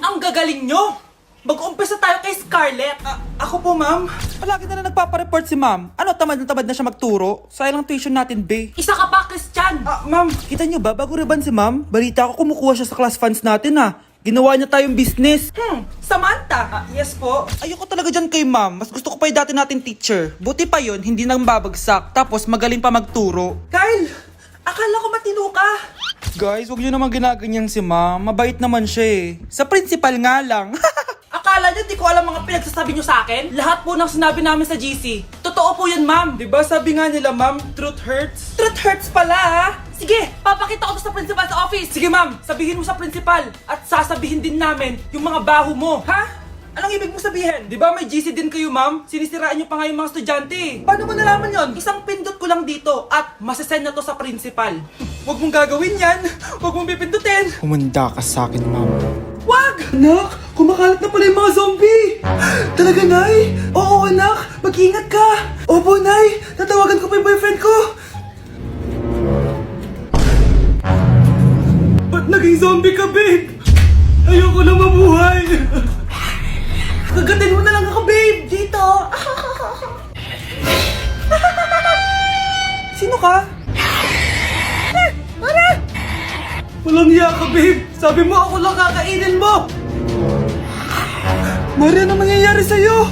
Ang gagaling nyo! Mag-umpisa tayo kay Scarlett. Ako po, ma'am. Palagi na nagpapareport si ma'am. Ano, tamad na siya magturo? Sayang lang tuition natin, be. Isa ka pa, Christian! Ma'am, kita niyo ba, bago riban si ma'am, balita ko kumukuha siya sa class funds natin, Ginawa niya tayong business. Samantha! Yes po. Ayoko talaga dyan kay ma'am. Mas gusto ko pa yung dati natin teacher. Buti pa yon, hindi nang babagsak. Tapos magaling pa magturo. Kyle! Akala ko matino ka! Guys, huwag niyo naman ginaganyan si ma'am. Mabait naman siya eh. Sa principal nga lang. Akala niyo di ko alam mga pinagsasabi niyo sa akin? Lahat po ng sinabi namin sa GC. Totoo po yan, ma'am. Diba sabi nga nila, ma'am, truth hurts? Truth hurts pala, ha? Sige, papakita ko to sa principal sa office. Sige, ma'am. Sabihin mo sa principal. At sasabihin din namin yung mga baho mo. Ha? Anong ibig mo sabihin? Di ba may GC din kayo, ma'am? Sinisiraan niyo pa nga yung mga estudyante. Paano mo nalaman yon? Isang pindot ko lang dito at masasend na to sa principal. Huwag mong gagawin yan. Huwag mong pipindutin. Humanda ka sa akin, ma'am. Wag! Anak, kumakalat na pala yung mga zombie. Talaga, Nay? Oo, anak. Mag-ingat ka. Opo, Nay. Tatawagan ko pa yung boyfriend ko. Ba't naging zombie ka, babe? Ayoko na mabuhay. Kagatin mo na lang ako, babe. Dito. Sino ka? Walang hiya ka, babe. Sabi mo ako lang kakainin mo. Maria, ano mangyayari sa'yo?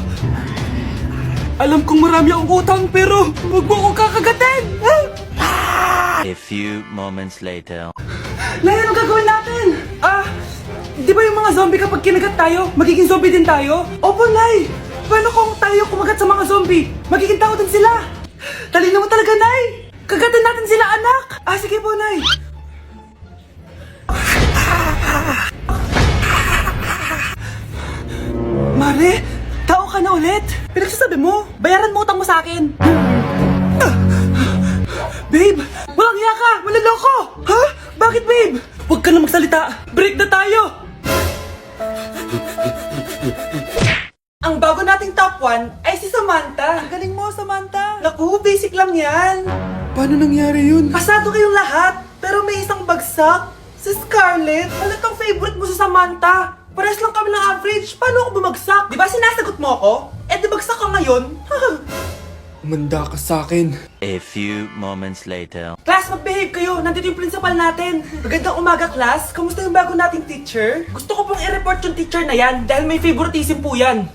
Alam kong marami akong utang pero huwag mo akong kakagatin. A few moments later. Nay, anong gagawin natin? Di ba yung mga zombie kapag kinagat tayo, magiging zombie din tayo? Opo, Nay. Paano kung tayo kumagat sa mga zombie? Magiging tao din sila. Talino mo talaga, Nay. Kagatin natin sila, anak. Sige po, Nay. Mare, tao ka na ulit. Pinagsasabi mo, bayaran mo utang mo sa akin. Babe, walang hiya ka, maloloko. Ha? Bakit, babe? Huwag ka na magsalita. Break na tayo. Ang bago nating top 1 ay si Samantha. Ang galing mo, Samantha. Naku, basic lang yan. Paano nangyari yun? Pasado kayong lahat, pero may isang bagsak. Si Scarlett, halatang favorite mo sa Samantha. Pares lang kami ng average. Paano ako bumagsak? Di ba sinasagot mo ako? Di bagsak ka ngayon? Humanda ka sa akin. A few moments later. Class, mag-behave kayo. Nandito yung principal natin. Magandang umaga, class. Kamusta yung bago nating teacher? Gusto ko pong i-report yung teacher na yan dahil may favoritism po yan.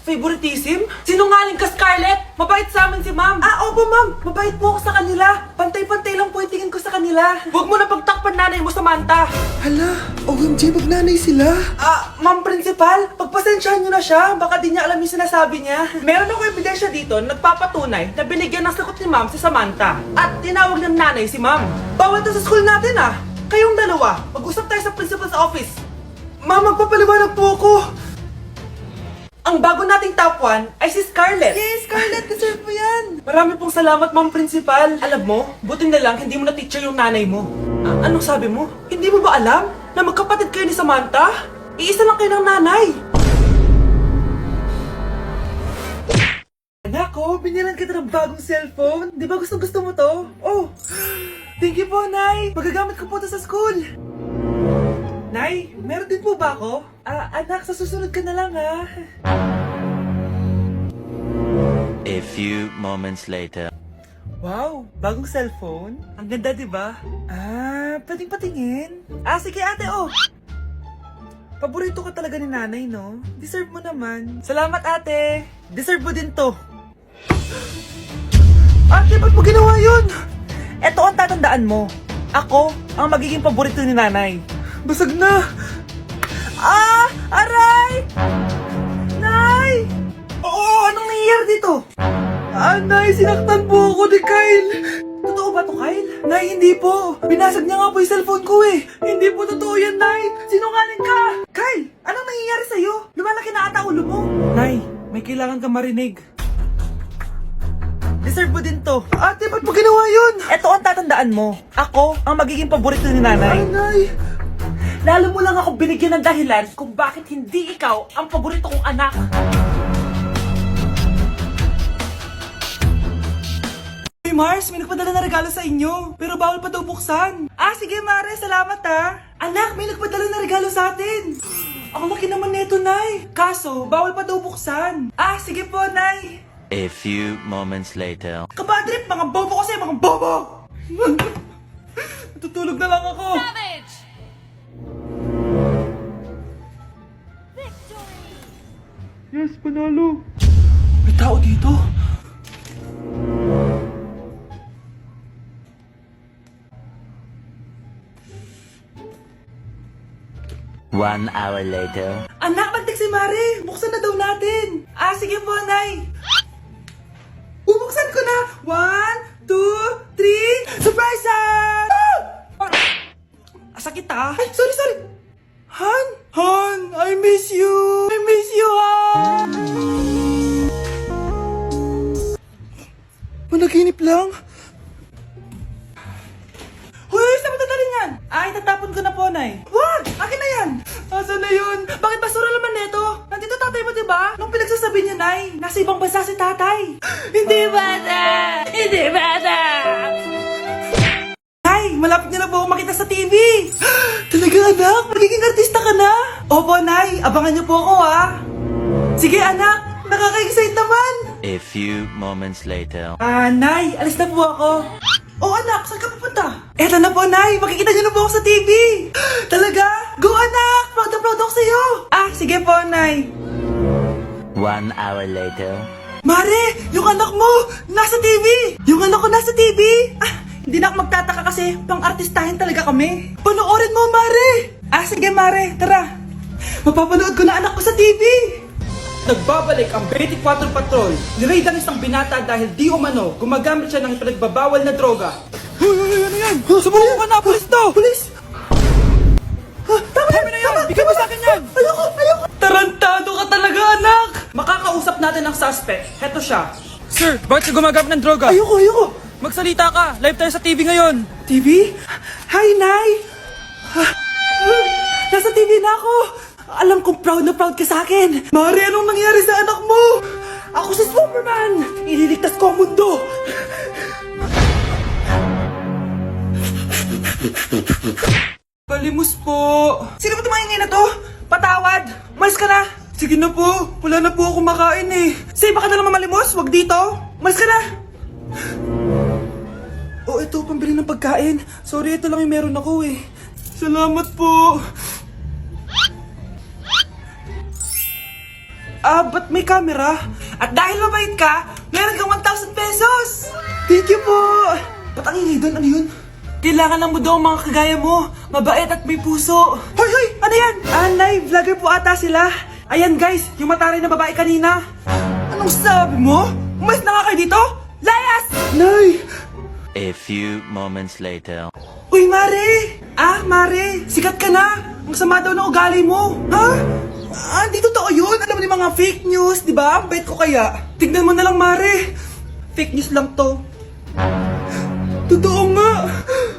Favoritism? Sinungaling ka, Scarlett! Mabait sa amin si ma'am. Opo, ma'am. Mabait po ako sa kanila. Pantay-pantay lang po yung tingin ko sa kanila. Huwag mo na pagtakpan nanay mo, Samantha. Hala, OMG, magnanay sila. Ma'am principal, pagpasensyahan niyo na siya. Baka di niya alam yung sinasabi niya. Meron ako ebidensya dito na nagpapatunay na binigyan ng sagot ni ma'am si Samantha. At tinawag ng nanay si ma'am. Bawal to sa school natin, Kayong dalawa, mag-usap tayo sa principal's office. Ma'am, magpapaliwanag po ako. Ang bago nating top 1 ay si Scarlett. Yes, Scarlett, deserve mo yan. Marami pong salamat, ma'am principal. Alam mo, buti na lang hindi mo na teacher yung nanay mo. Anong sabi mo? Hindi mo ba alam na magkapatid kayo ni Samantha? Iisa lang kayo ng nanay. Anak ko, binilan kita ng bagong cellphone. Di ba gusto mo to? Oh, thank you po, Nay. Magagamit ko po to sa school. Nay, meron din po ba ako? Anak, sa susunod ka na lang, A few moments later. Wow, bagong cellphone? Ang ganda, di ba? Pwedeng patingin? Sige ate, Paborito ka talaga ni nanay, no? Deserve mo naman. Salamat, ate. Deserve mo din to. Ate, ba't mo ginawa yun? Eto ang tatandaan mo. Ako ang magiging paborito ni nanay. Basag na! Aray! Nay! Anong nangyayari dito? Nay, sinaktan po ako ni Kyle. Totoo ba to, Kyle? Nay, hindi po. Binasag niya nga po yung cellphone ko eh. Hindi po totoo yan, Nay. Sinungaling ka. Kyle, anong nangyayari sa'yo? Lumalaki na ata ulo mo. Nay, may kailangan kang marinig. Deserve mo din to. Ate, ba't mo ginawa yun? Eto ang tatandaan mo. Ako ang magiging paborito ni nanay. Nay! Lalo mo lang ako binigyan ng dahilan kung bakit hindi ikaw ang paborito kong anak. Hey Mars, may nagpadala na regalo sa inyo. Pero bawal pa daw buksan. Sige Mare, salamat Anak, may nagpadala na regalo sa atin. Ang laki naman nito, Nay. Kaso, bawal pa daw buksan. Ah, sige po, Nay. A few moments later. Kabadrip, mga bobo kasi, mga bobo! Tutulog na lang ako. Savage! Yes, panalo. May tao dito. 1 hour later. Anak, magtik si Mare. Buksan na daw natin. Ah, sige po, Nay. Bubuksan ko na. 1, 2, 3. Surprise! Sakit ah. Ay, sorry. Han? Han, I miss you. I miss you, Han. Managinip lang. Hoy, saan mo dadalhin yan? Ay, tatapon ko na po, Nay. Wag! Akin na yan! Asan na yun? Bakit basura naman neto? Nandito tatay mo, diba? Nung pinagsasabi niya, Nay, nasa ibang bansa si tatay. Hindi bata! Hindi bata! Nay, malapit niya na po ako makita sa TV. Talaga, anak? Magiging artista ka na? Opo, Nay. Abangan niyo po ako, ha? Sige, anak. Nakaka-excite naman. A few moments later. Ah, Nay, alis na po ako. Oh, anak, saan ka pupunta? Eto na po, Nay. Makikita niyo na po ako sa TV. Talaga? Go, anak! Proud na proud ako sa'yo. Ah, sige po, Nay. 1 hour later. Mare, yung anak mo, nasa TV. Yung anak ko nasa TV. Ah, hindi na ako magtataka kasi pang-artistahin talaga kami. Panoorin mo, Mare. Ah, sige, Mare. Tara. Mapapanood ko na anak ko sa TV. Nagbabalik ang 24 Patrol. Niraidan isang binata dahil di umano gumagamit siya ng pinagbabawal na droga. Hoy, ano yan? Sumuko ka na, pulis to! Pulis! Tama na yan! Bigyan mo sa akin yan! Ayoko! Tarantado ka talaga, anak! Makakausap natin ang suspect. Heto siya. Sir, bakit ka gumagamit ng droga? Ayoko! Magsalita ka! Live tayo sa TV ngayon! TV? Hi, Nay! Nasa TV na ako! Alam kong proud na proud ka sa akin! Mari, anong nangyari sa anak mo? Ako si Superman! Ililigtas ko ang mundo! Palimos po! Sino ba tumahingin na to? Patawad! Malis ka na! Sige na po! Wala na po ako makain eh! Say, baka na naman malimos! Wag dito! Malis ka na! Oh, ito, pambili ng pagkain. Sorry, ito lang yung meron ako eh. Salamat po! Ah, ba't may camera? At dahil mabait ka, meron kang 1,000 pesos! Thank you po! Ba't ang ingay doon? Ano yun? Kailangan lang mo daw ang mga kagaya mo. Mabait at may puso. Hoy, hoy! Ano yan? Nay, vlogger po ata sila. Ayan guys, yung mataray na babae kanina. Anong sabi mo? Umayos na nga kayo dito? Layas! Nay! A few moments later. Uy, Mare! Ah, Mare! Sikat ka na! Ang sama daw ng ugali mo! Ha? Ah, di totoo yun! Alam mo yung mga fake news, di ba? Ang bait ko kaya. Tignan mo na lang, Mare! Fake news lang to. Totoo nga!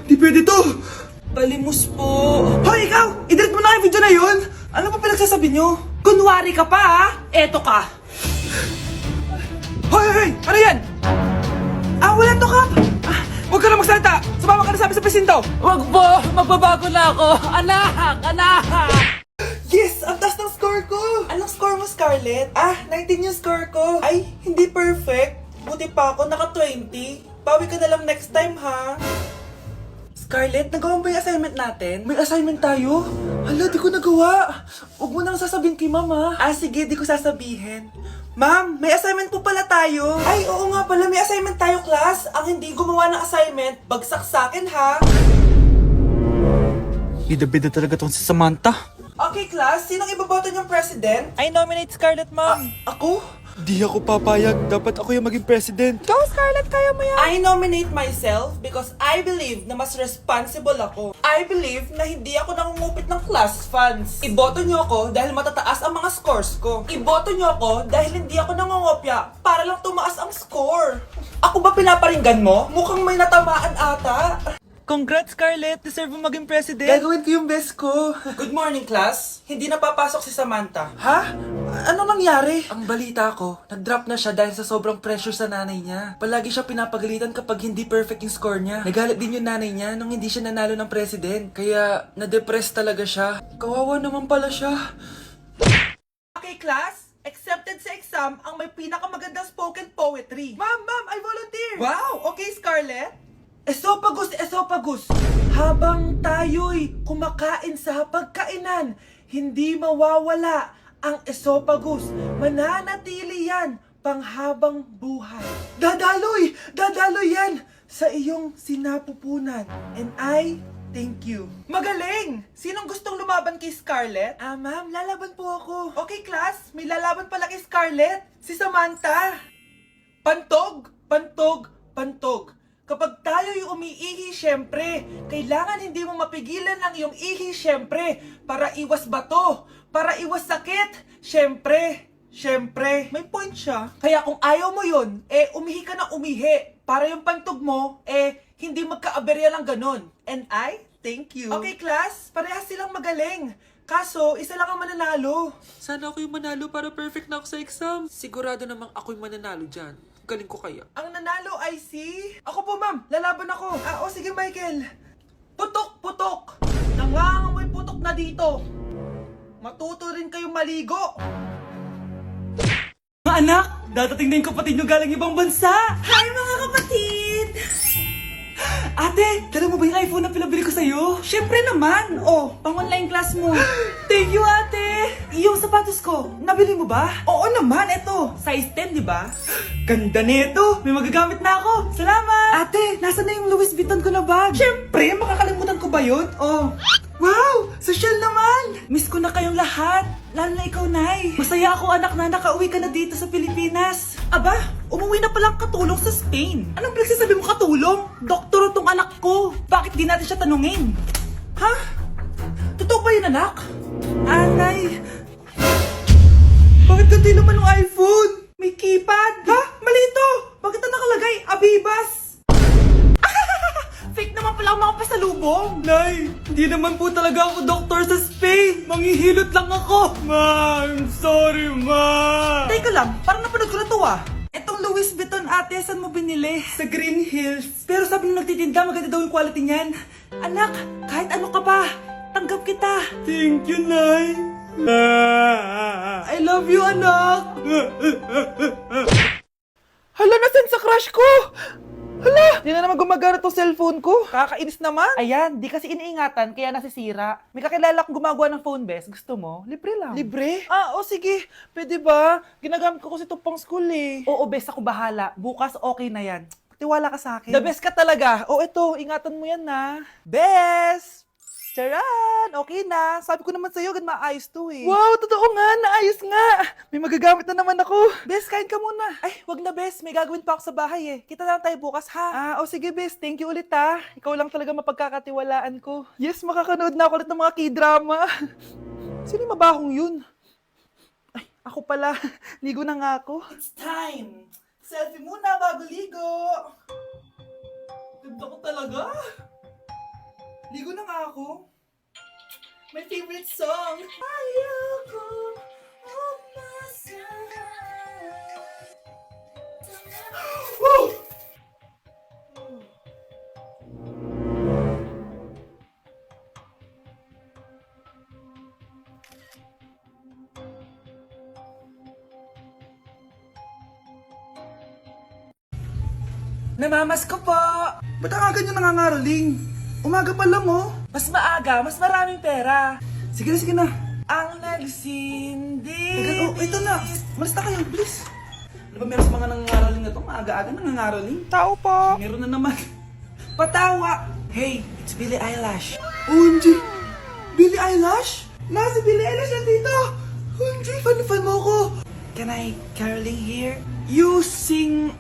Di pwede to! Palimos po! Hoy, ikaw! I-delete mo na yung video na yun! Ano pa pinagsasabi nyo? Kunwari ka pa, ha? Eto ka! Hoy, hoy, hoy! Ano yan? Ah, wala to, Kap! Ah, huwag ka na magsalita! Sumama ka na sabi sa presinto! Wag po! Magbabago na ako! Anak! Anak! Yes! Ang taas ng score ko! Anong score mo, Scarlett? Ah, 19 yung score ko. Ay, hindi perfect. Buti pa ako, naka 20. Bawi ka na lang next time, ha? Scarlett, nagawa mo ba yung assignment natin? May assignment tayo? Hala, di ko nagawa. Huwag mo nang sasabihin kay Mama. Ah, sige, di ko sasabihin. Ma'am, may assignment po pala tayo. Ay, oo nga pala, may assignment tayo, class. Ang hindi gumawa ng assignment, bagsak sa akin, ha? Bida-bida talaga tong si Samantha. Okay, class, sinong iboboto niyong president? I nominate Scarlett, ma'am. Ako? Di ako papayag. Dapat ako yung maging president. Go, Scarlett! Kaya mo yan! I nominate myself because I believe na mas responsible ako. I believe na hindi ako nangungupit ng class funds. Iboto niyo ako dahil matataas ang mga scores ko. Iboto niyo ako dahil hindi ako nangungopya para lang tumaas ang score. Ako ba pinaparinggan mo? Mukhang may natamaan ata. Congrats, Scarlett! Deserve mo maging president! Gagawin ko yung best ko. Good morning, class. Hindi na papasok si Samantha. Ha? Ano nangyari? Ang balita ko, nag-drop na siya dahil sa sobrang pressure sa nanay niya. Palagi siya pinapagalitan kapag hindi perfect yung score niya. Nagalit din yung nanay niya nung hindi siya nanalo ng president. Kaya, na-depress talaga siya. Kawawa naman pala siya. Okay, class? Accepted sa exam ang may pinakamagandang spoken poetry. Ma'am, I volunteer! Wow! Okay, Scarlett? Esophagus! Habang tayo'y kumakain sa pagkainan, hindi mawawala ang esophagus. Mananatili yan panghabang buhay. Dadaloy yan sa iyong sinapupunan. And I thank you. Magaling! Sinong gustong lumaban kay Scarlett? Ma'am, lalaban po ako. Okay, class. May lalaban pala kay Scarlett. Si Samantha. Pantog. Kapag tayo'y umiihi, syempre, kailangan hindi mo mapigilan ang iyong ihi, syempre, para iwas bato, para iwas sakit, syempre, may point siya. Kaya kung ayaw mo yun, umihi ka na umihi, para yung pantog mo, hindi magkaaberya lang ganon. And I thank you. Okay, class, parehas silang magaling. Kaso, isa lang ang mananalo. Sana ako yung manalo para perfect na ako sa exam. Sigurado namang ako yung mananalo dyan. Galing ko kaya. Ang nanalo ay si... Ako po, ma'am. Lalaban ako. Sige, Michael. Putok. Nangangamoy putok na dito. Matuto rin kayong maligo. Mga anak, dadating na yung kapatid nyo galing ibang bansa. Hi, mga kapatid! Ate, dala mo ba yung iPhone na pinabili ko sa'yo? Siyempre naman. Pang-online class mo. Thank you, ate. Yung sapatos ko, nabili mo ba? Oo naman, eto. Size 10, di ba? Ganda nito. May magagamit na ako. Salamat. Ate, nasa na yung Louis Vuitton ko na bag? Siyempre, makakalimutan ko ba yun? Wow! Social naman! Miss ko na kayong lahat. Lalo na ikaw, Nay. Masaya ako, anak, na nakauwi ka na dito sa Pilipinas. Aba, umuwi na palang katulong sa Spain. Anong pinagsasabi mo katulong? Doktor tong anak ko. Bakit di natin siya tanungin? Ha? Totoo ba yun, anak? Nay. Bakit ganti naman ng iPhone? May keypad. Ha? Mali ito. Bakit na nakalagay? Abibas. Fake naman pala ang mga pasalubong. Nay, hindi naman po talaga ako doktor sa Spain. Manghihilot lang ako. Ma, I'm sorry, ma. Teka lang, parang napanood ko na to Etong Louis Vuitton, ate, saan mo binili? Sa Green Hills. Pero sabi nung nagtitinda, maganda daw yung quality niyan. Anak, kahit ano ka pa, tanggap kita. Thank you, Nay. I love you, anak. Hala, nasan sa crush ko? Hala, di na naman gumagana tong cellphone ko. Kakainis naman. Ayan, di kasi iniingatan, kaya nasisira. May kakilala kong gumagawa ng phone, bes. Gusto mo? Libre lang. Libre? Sige. Pwede ba? Ginagamit ko kasi itong pang school Oo, bes, ako bahala. Bukas okay na yan. Tiwala ka sa akin. The best ka talaga. Eto, ingatan mo yan na. Bes! Charan! Okay na. Sabi ko naman sa'yo, maayos to Wow, totoo nga. Naayos nga. May magagamit na naman ako. Bes, kain ka muna. Ay, wag na, Bes. May gagawin pa ako sa bahay Kita na lang tayo bukas, ha? Sige, Bes. Thank you ulit, ha? Ikaw lang talaga mapagkakatiwalaan ko. Yes, makakanood na ako ulit ng mga K-drama. Sino yung mabahong yun? Ay, ako pala. Ligo na nga ako. It's time. Selfie muna bago ligo. Ganda ko talaga. Ligo na nga ako. My favorite song. Ayoko Woo! Namamas ko po. Ba't ang aga nyo nangangaroling? Umaga pa lang, Mas maaga, mas maraming pera. Sige na. Ang nagsindi. Teka, ito na. Malis na kayo, please. Ano ba meron sa mga nangangaroling na to? Maaga-aga nangangaroling. Tao po. Meron na naman. Patawa. Hey, it's Billie Eilish. OMG! Billie Eilish? Si Billie Eilish nandito! OMG, fan mo ko! Can I caroling here? You sing